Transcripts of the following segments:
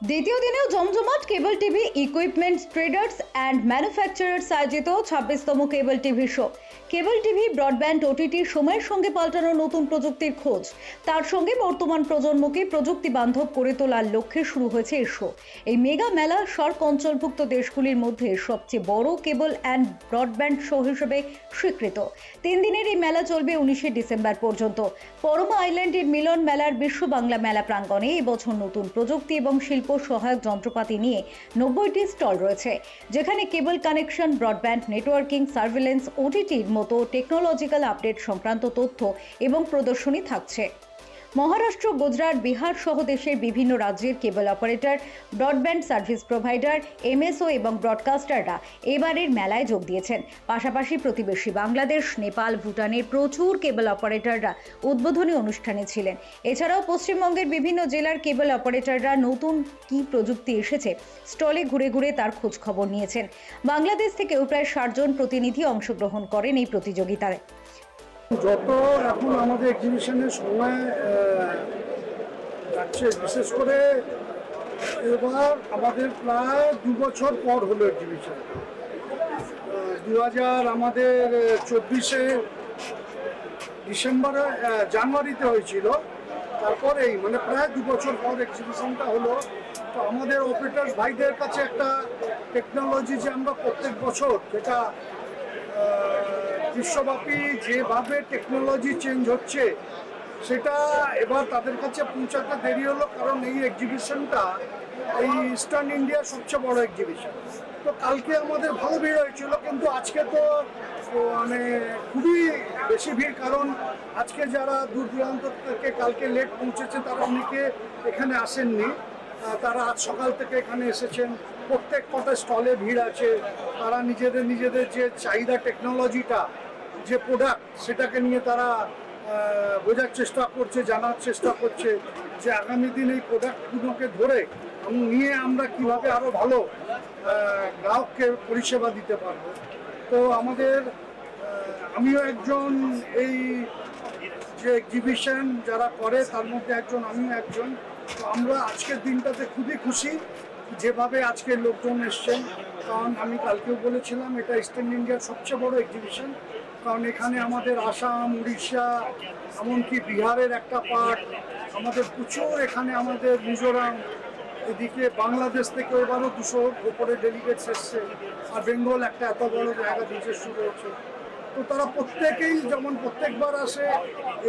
দ্বিতীয় দিনেও জমজমাট cable TV equipments traders and manufacturers আয়োজিত 26তম cable TV show. Cable TV broadband OTT সময়ের সঙ্গে পাল্টানো নতুন প্রযুক্তির খোঁজ, তার সঙ্গে বর্তমান প্রজন্মকে প্রযুক্তি বান্ধব করে তোলার লক্ষ্যে শুরু হয়েছে এই শো। এই মেগা মেলা সার্ক অঞ্চলভুক্ত দেশগুলির মধ্যে সবচেয়ে বড় কেবল অ্যান্ড ব্রডব্যান্ড শো হিসেবে স্বীকৃত। 3 দিনের এই মেলা চলবে 19শে ডিসেম্বর পর্যন্ত। পরমা আইল্যান্ডের মিলন মেলার বিশ্ব বাংলা মেলা প্রাঙ্গণে এবছর নতুন প্রযুক্তি এবং শিল্প সহায়ক যন্ত্রপাতি নিয়ে 90টি স্টল রয়েছে, যেখানে cable connection, broadband networking, surveillance, ওটিটির মতো টেকনোলজিক্যাল আপডেট সংক্রান্ত তথ্য এবং প্রদর্শনী থাকছে। মহারাষ্ট্র, গুজরাট, বিহার সহ দেশের বিভিন্ন রাজ্যের cable operator, broadband service provider, MSO এবং ব্রডকাস্টাররা এবারের মেলায় যোগ দিয়েছেন। পাশাপাশি প্রতিবেশী বাংলাদেশ, নেপাল, ভুটানের প্রচুর কেবল অপারেটররা উদ্বোধনী অনুষ্ঠানে ছিলেন। এছাড়াও পশ্চিমবঙ্গের বিভিন্ন জেলার কেবল অপারেটররা নতুন কী প্রযুক্তি এসেছে স্টলে ঘুরে ঘুরে তার খোঁজ খবর নিয়েছেন। বাংলাদেশ থেকেও প্রায় 60 জন প্রতিনিধি অংশগ্রহণ করেন এই প্রতিযোগিতায়। যত এখন আমাদের এক্সিবিশনের সময় যাচ্ছে, বিশেষ করে এবার আমাদের প্রায় 2 বছর পর হলো এক্সিবিশন। 2024 ডিসেম্বরে জানুয়ারিতে হয়েছিল, তারপরেই মানে প্রায় 2 বছর পর এক্সিবিশনটা হলো। তো আমাদের অপারেটর ভাইদের কাছে একটা টেকনোলজি যে আমরা প্রত্যেক বছর, যেটা বিশ্বব্যাপী যেভাবে টেকনোলজি চেঞ্জ হচ্ছে, সেটা এবার তাদের কাছে পৌঁছাতে দেরি হলো, কারণ এই এক্সিবিশনটা এই ইস্টার্ন ইন্ডিয়ার সবচেয়ে বড় এক্সিবিশন। তো কালকে আমাদের ভালো ভিড় হয়েছিল, কিন্তু আজকে তো মানে খুবই বেশি ভিড়, কারণ আজকে যারা দূর দূরান্ত থেকে কালকে লেট পৌঁছেছে তারা অনেকে এখানে আসেননি। তারা আজ সকাল থেকে এখানে এসেছেন। প্রত্যেক কটা স্টলে ভিড় আছে। তারা নিজেদের যে চাহিদা, টেকনোলজিটা, যে প্রোডাক্ট, সেটাকে নিয়ে তারা বোঝার চেষ্টা করছে, জানার চেষ্টা করছে যে আগামী দিন এই প্রোডাক্টগুলোকে ধরে নিয়ে আমরা কিভাবে আরও ভালো গ্রাহককে পরিষেবা দিতে পারবো। তো আমিও একজন, এই যে এক্সিবিশন যারা করে তার মধ্যে একজন, আমিও একজন। তো আমরা আজকের দিনটাতে খুবই খুশি যেভাবে আজকে লোকজন এসছেন, কারণ আমি কালকেও বলেছিলাম এটা ইস্টার্ন ইন্ডিয়ার সবচেয়ে বড় এক্সিবিশন। কারণ এখানে আমাদের আসাম, উড়িষ্যা, এমনকি বিহারের একটা পার্ট, আমাদের প্রচুর, এখানে আমাদের মিজোরাম, এদিকে বাংলাদেশ থেকে এবারও 200 উপরে ডেলিগেটস এসছে, আর বেঙ্গল একটা এত বড় জায়গা নিজস্ব রয়েছে। তো তারা প্রত্যেকেই যেমন প্রত্যেকবার আসে,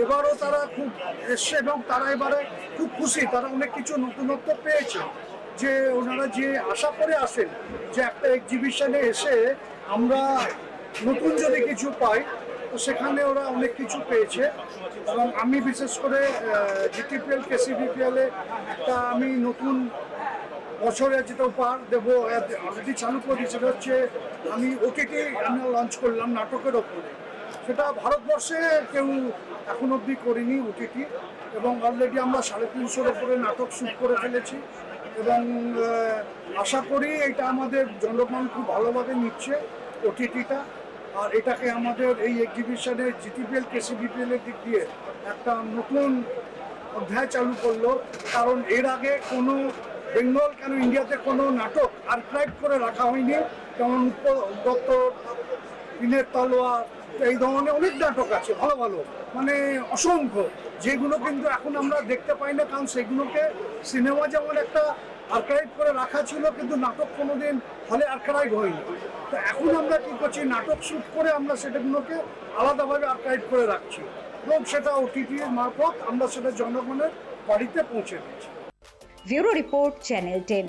এবারও তারা খুব এসছে এবং তারা এবারে খুব খুশি। তারা অনেক কিছু নতুনত্ব পেয়েছে, যে ওনারা যে আশা করে আসেন যে একটা এক্সিবিশনে এসে আমরা নতুন যদি কিছু পাই, তো সেখানে ওরা অনেক কিছু পেয়েছে। এবং আমি বিশেষ করে জিটিপিএল, কেসিবিপিএলে একটা আমি নতুন বছরে যেটা উপহার দেবো, অলরেডি চালু করি, সেটা হচ্ছে আমি ওটিটি আমরা লঞ্চ করলাম নাটকের ওপরে। সেটা ভারতবর্ষে কেউ এখন অবধি করিনি ওটিটি, এবং অলরেডি আমরা 350-এর ওপরে নাটক শ্যুট করে ফেলেছি। এবং আশা করি এটা আমাদের জনগণ খুব ভালোভাবে নিচ্ছে ওটিটিটা। আর এটাকে আমাদের এই এক্সিবিশনে জিটিপিএল, কেসিবিপিএলের দিক দিয়ে একটা নতুন অধ্যায় চালু করলো। কারণ এর আগে কোনো বেঙ্গল, কেন ইন্ডিয়াতে কোনো নাটক আর্কাইভ করে রাখা হয়নি। যেমন ডক্টর পিনের তলোয়ার, এই ধরনের অনেক নাটক আছে ভালো ভালো, মানে অসংখ্য, যেগুলো কিন্তু এখন আমরা দেখতে পাই না, কারণ সেগুলোকে সিনেমা যেমন একটা আর্কাইভ করে রাখা ছিল, কিন্তু নাটক কোনোদিন হলে আর্কাইভ হয়নি। তো এখন আমরা কী করছি, নাটক শ্যুট করে আমরা সেটাগুলোকে আলাদাভাবে আর্কাইভ করে রাখছি, এবং সেটা ওটিটির মারফত আমরা সেটা জনগণের বাড়িতে পৌঁছে দিচ্ছি। Bureau report, channel 10।